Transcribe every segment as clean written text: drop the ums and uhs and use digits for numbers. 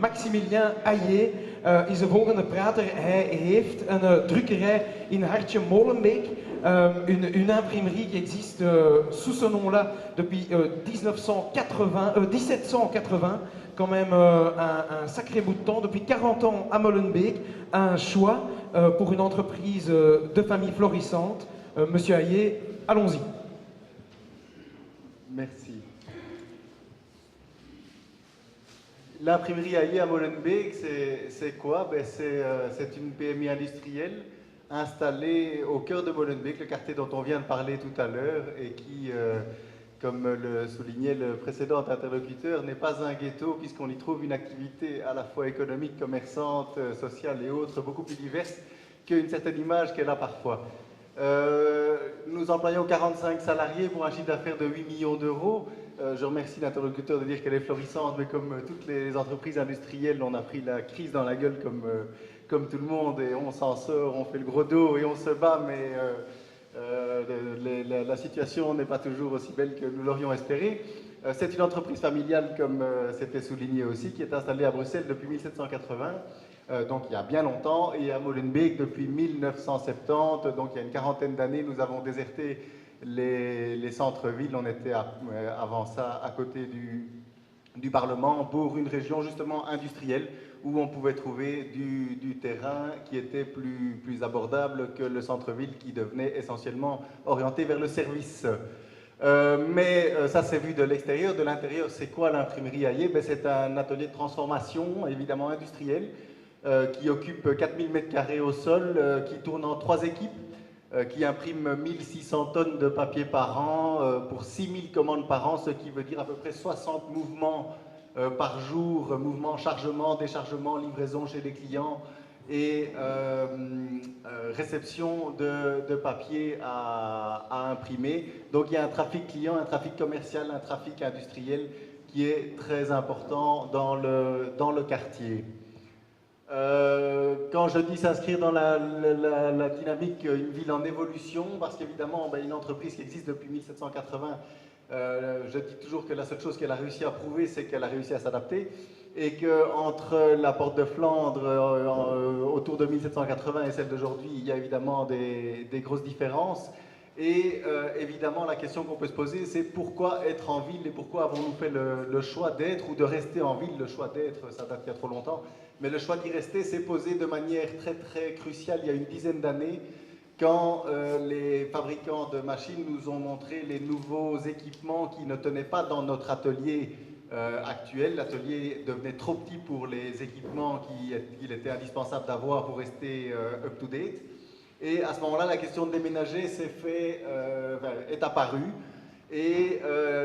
Maximilien Ayer is de volgende prater. Hij heeft een drukkerij in Hartje Molenbeek, une imprimerie qui existe sous ce nom-là depuis 1780, quand même un sacré bout de temps, depuis 40 ans à Molenbeek, un choix pour une entreprise de famille florissante. Monsieur Ayer, allons-y. Merci. L'imprimerie Ayer à Molenbeek, c'est quoi? C'est une PMI industrielle installée au cœur de Molenbeek, le quartier dont on vient de parler tout à l'heure, et qui, comme le soulignait le précédent interlocuteur, n'est pas un ghetto, puisqu'on y trouve une activité à la fois économique, commerçante, sociale et autres, beaucoup plus diverse qu'une certaine image qu'elle a parfois. Nous employons 45 salariés pour un chiffre d'affaires de 8 millions d'euros. Je remercie l'interlocuteur de dire qu'elle est florissante, mais comme toutes les entreprises industrielles, on a pris la crise dans la gueule comme tout le monde, et on s'en sort, on fait le gros dos et on se bat, mais la situation n'est pas toujours aussi belle que nous l'aurions espéré. C'est une entreprise familiale, comme c'était souligné aussi, qui est installée à Bruxelles depuis 1780. Donc il y a bien longtemps, et à Molenbeek depuis 1970, donc il y a une quarantaine d'années, nous avons déserté les centres-villes. On était avant ça à côté du Parlement pour une région justement industrielle où on pouvait trouver du terrain qui était plus abordable que le centre-ville qui devenait essentiellement orienté vers le service. Mais ça c'est vu de l'extérieur. De l'intérieur, c'est quoi l'imprimerie Ayer? C'est un atelier de transformation évidemment industriel qui occupe 4000 m² au sol, qui tourne en 3 équipes, qui imprime 1600 tonnes de papier par an pour 6000 commandes par an, ce qui veut dire à peu près 60 mouvements par jour, mouvements, chargement, déchargement, livraison chez les clients et réception de papier à imprimer. Donc il y a un trafic client, un trafic commercial, un trafic industriel qui est très important dans le quartier. Quand je dis s'inscrire dans la dynamique, une ville en évolution, parce qu'évidemment, une entreprise qui existe depuis 1780, je dis toujours que la seule chose qu'elle a réussi à prouver, c'est qu'elle a réussi à s'adapter, et qu'entre la porte de Flandre autour de 1780 et celle d'aujourd'hui, il y a évidemment des grosses différences. Et évidemment, la question qu'on peut se poser, c'est pourquoi être en ville et pourquoi avons-nous fait le choix d'être ou de rester en ville? Le choix d'être, ça date il y a trop longtemps, mais le choix d'y rester s'est posé de manière très très cruciale il y a une dizaine d'années, quand les fabricants de machines nous ont montré les nouveaux équipements qui ne tenaient pas dans notre atelier actuel. L'atelier devenait trop petit pour les équipements qu'il était indispensable d'avoir pour rester up-to-date. Et à ce moment-là, la question de déménager est apparue. Et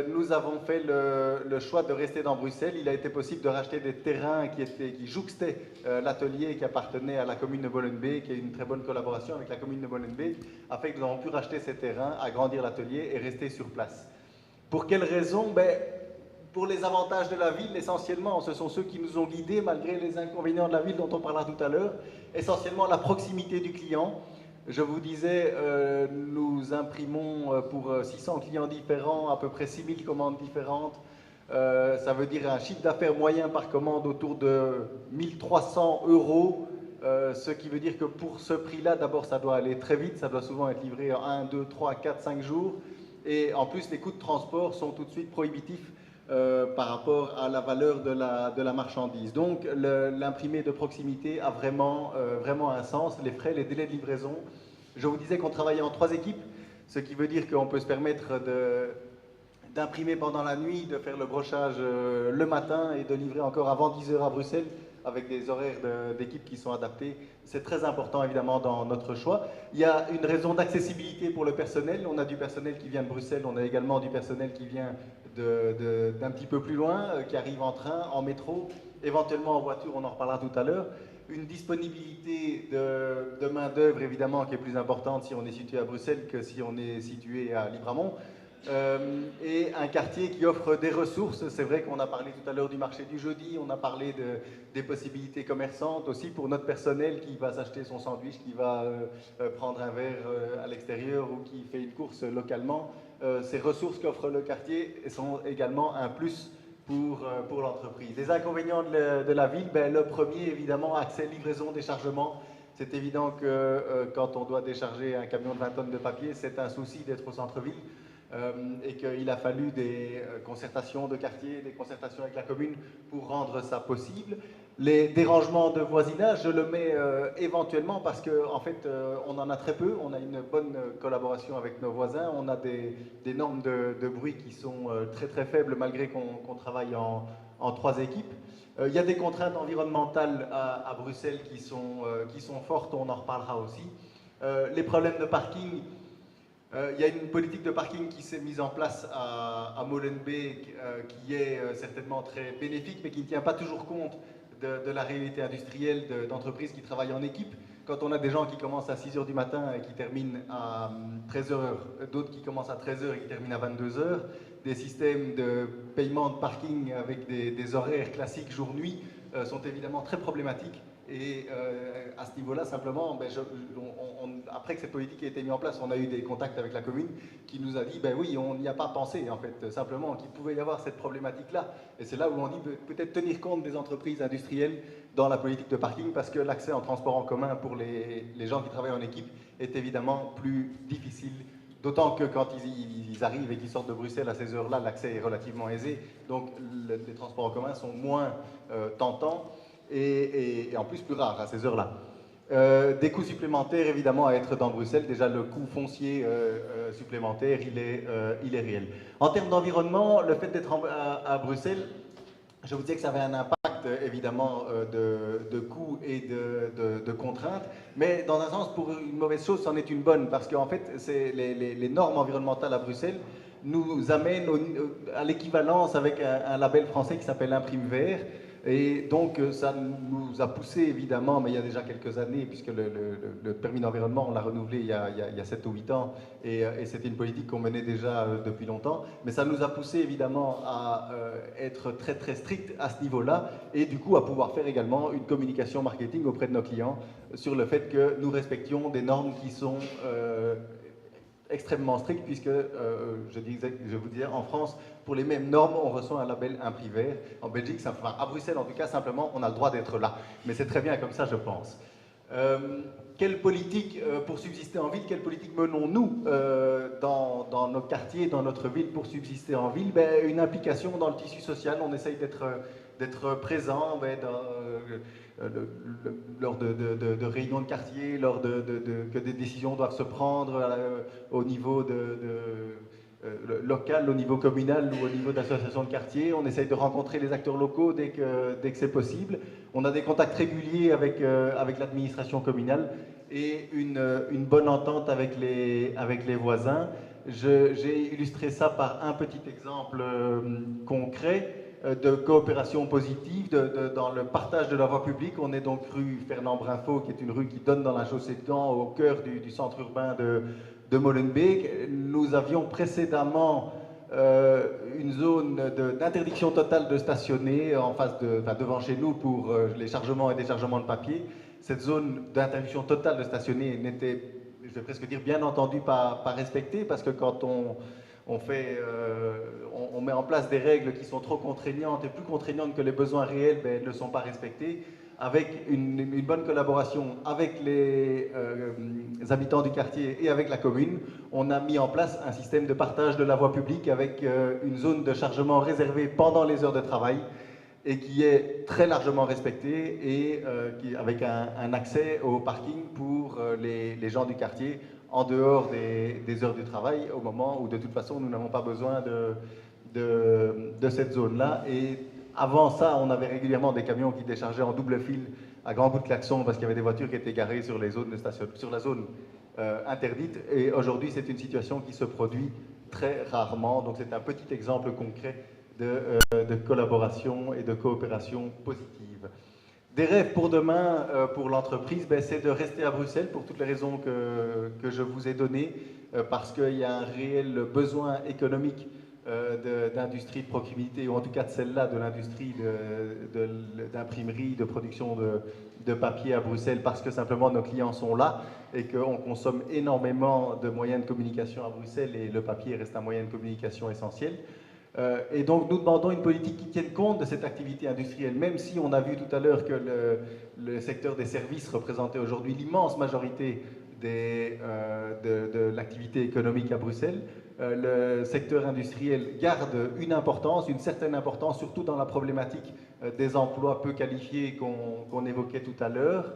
nous avons fait le choix de rester dans Bruxelles. Il a été possible de racheter des terrains qui jouxtaient l'atelier qui appartenait à la commune de Molenbeek, et une très bonne collaboration avec la commune de Molenbeek a fait que nous avons pu racheter ces terrains, agrandir l'atelier et rester sur place. Pour quelles raisons? Pour les avantages de la ville, essentiellement. Ce sont ceux qui nous ont guidés malgré les inconvénients de la ville dont on parlera tout à l'heure. Essentiellement la proximité du client. Je vous disais, nous imprimons pour 600 clients différents, à peu près 6000 commandes différentes. Ça veut dire un chiffre d'affaires moyen par commande autour de 1300 €, ce qui veut dire que pour ce prix-là, d'abord, ça doit aller très vite, ça doit souvent être livré en 1, 2, 3, 4, 5 jours. Et en plus, les coûts de transport sont tout de suite prohibitifs par rapport à la valeur de la marchandise. Donc l'imprimé de proximité a vraiment un sens. Les frais, les délais de livraison. Je vous disais qu'on travaillait en 3 équipes, ce qui veut dire qu'on peut se permettre d'imprimer pendant la nuit, de faire le brochage le matin et de livrer encore avant 10 h à Bruxelles, avec des horaires d'équipe qui sont adaptés. C'est très important évidemment dans notre choix. Il y a une raison d'accessibilité pour le personnel. On a du personnel qui vient de Bruxelles, on a également du personnel qui vient d'un petit peu plus loin, qui arrive en train, en métro, éventuellement en voiture, on en reparlera tout à l'heure. Une disponibilité de main-d'œuvre évidemment qui est plus importante si on est situé à Bruxelles que si on est situé à Libramont. Et un quartier qui offre des ressources. C'est vrai qu'on a parlé tout à l'heure du marché du jeudi, on a parlé des possibilités commerçantes aussi pour notre personnel qui va s'acheter son sandwich, qui va prendre un verre à l'extérieur ou qui fait une course localement. Ces ressources qu'offre le quartier sont également un plus pour l'entreprise. Les inconvénients de la ville, ben, le premier, évidemment, accès, livraison, déchargement. C'est évident que quand on doit décharger un camion de 20 tonnes de papier, c'est un souci d'être au centre-ville et qu'il a fallu des concertations de quartier, des concertations avec la commune pour rendre ça possible. Les dérangements de voisinage, je le mets éventuellement parce qu'en fait, on en a très peu. On a une bonne collaboration avec nos voisins. On a des normes de bruit qui sont très très faibles malgré qu'on travaille en 3 équipes. Il y a des contraintes environnementales à Bruxelles qui sont fortes, on en reparlera aussi. Les problèmes de parking, il y a une politique de parking qui s'est mise en place à Molenbeek qui est certainement très bénéfique, mais qui ne tient pas toujours compte de la réalité industrielle d'entreprises qui travaillent en équipe. Quand on a des gens qui commencent à 6 h du matin et qui terminent à 13 h, d'autres qui commencent à 13 h et qui terminent à 22 h, des systèmes de paiement de parking avec des horaires classiques jour-nuit sont évidemment très problématiques. Et à ce niveau-là, simplement, ben, après que cette politique ait été mise en place, on a eu des contacts avec la commune qui nous a dit, ben oui, on n'y a pas pensé, en fait, simplement, qu'il pouvait y avoir cette problématique-là. Et c'est là où on dit peut-être tenir compte des entreprises industrielles dans la politique de parking, parce que l'accès en transport en commun pour les gens qui travaillent en équipe est évidemment plus difficile. D'autant que quand ils arrivent et qu'ils sortent de Bruxelles à ces heures-là, l'accès est relativement aisé, donc les transports en commun sont moins tentants et en plus plus rares à ces heures-là. Des coûts supplémentaires, évidemment, à être dans Bruxelles. Déjà, le coût foncier supplémentaire, il est réel. En termes d'environnement, le fait d'être à Bruxelles, je vous disais que ça avait un impact, évidemment, de coûts et de contraintes, mais dans un sens, pour une mauvaise chose, c'en est une bonne, parce qu'en fait, les normes environnementales à Bruxelles nous amènent à l'équivalence avec un label français qui s'appelle Imprime Vert. Et donc, ça nous a poussé, évidemment, mais il y a déjà quelques années, puisque le permis d'environnement, on l'a renouvelé il y a 7 ou 8 ans, et c'était une politique qu'on menait déjà depuis longtemps, mais ça nous a poussé, évidemment, à être très, très strict à ce niveau-là, et du coup, à pouvoir faire également une communication marketing auprès de nos clients sur le fait que nous respections des normes qui sont extrêmement strict puisque, je vous disais, en France, pour les mêmes normes, on reçoit un label Imprime Vert. En Belgique, enfin, à Bruxelles en tout cas, simplement, on a le droit d'être là. Mais c'est très bien comme ça, je pense. Quelle politique pour subsister en ville, quelle politique menons-nous dans nos quartiers, dans notre ville pour subsister en ville? Ben, une implication dans le tissu social, on essaye d'être présent lors de réunions de quartier, lors que des décisions doivent se prendre au niveau local, au niveau communal ou au niveau d'associations de quartier. On essaye de rencontrer les acteurs locaux dès que c'est possible. On a des contacts réguliers avec l'administration communale et une bonne entente avec les voisins. J'ai illustré ça par un petit exemple concret de coopération positive dans le partage de la voie publique. On est donc rue Fernand Brinfo, qui est une rue qui donne dans la chaussée de Gand, au cœur du centre urbain de Molenbeek. Nous avions précédemment une zone d'interdiction totale de stationner devant chez nous pour les chargements et déchargements de papier. Cette zone d'interdiction totale de stationner n'était, je vais presque dire, bien entendu pas respectée, parce que quand on met en place des règles qui sont trop contraignantes et plus contraignantes que les besoins réels, ben, elles ne sont pas respectées. Avec une bonne collaboration avec les habitants du quartier et avec la commune, on a mis en place un système de partage de la voie publique avec une zone de chargement réservée pendant les heures de travail et qui est très largement respectée et avec un accès au parking pour les gens du quartier en dehors des heures du travail, au moment où de toute façon nous n'avons pas besoin de cette zone-là. Et avant ça, on avait régulièrement des camions qui déchargeaient en double fil à grands coups de klaxon parce qu'il y avait des voitures qui étaient garées sur la zone interdite. Et aujourd'hui, c'est une situation qui se produit très rarement. Donc c'est un petit exemple concret de collaboration et de coopération positive. Des rêves pour demain, pour l'entreprise, ben, c'est de rester à Bruxelles pour toutes les raisons que je vous ai données, parce qu'il y a un réel besoin économique d'industrie de proximité, ou en tout cas de celle-là, de l'industrie d'imprimerie, de production de papier à Bruxelles, parce que simplement nos clients sont là et qu'on consomme énormément de moyens de communication à Bruxelles et le papier reste un moyen de communication essentiel. Et donc nous demandons une politique qui tienne compte de cette activité industrielle, même si on a vu tout à l'heure que le secteur des services représentait aujourd'hui l'immense majorité de l'activité économique à Bruxelles. Le secteur industriel garde une certaine importance, surtout dans la problématique des emplois peu qualifiés qu'on évoquait tout à l'heure.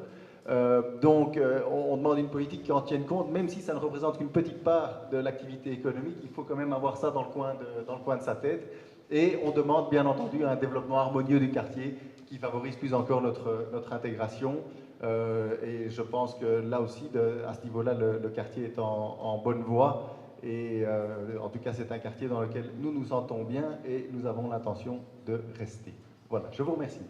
Donc on demande une politique qui en tienne compte, même si ça ne représente qu'une petite part de l'activité économique, il faut quand même avoir ça dans le coin de sa tête. Et on demande bien entendu un développement harmonieux du quartier qui favorise plus encore notre intégration. Et je pense que là aussi, à ce niveau-là, le quartier est en bonne voie. Et en tout cas, c'est un quartier dans lequel nous nous sentons bien et nous avons l'intention de rester. Voilà, je vous remercie.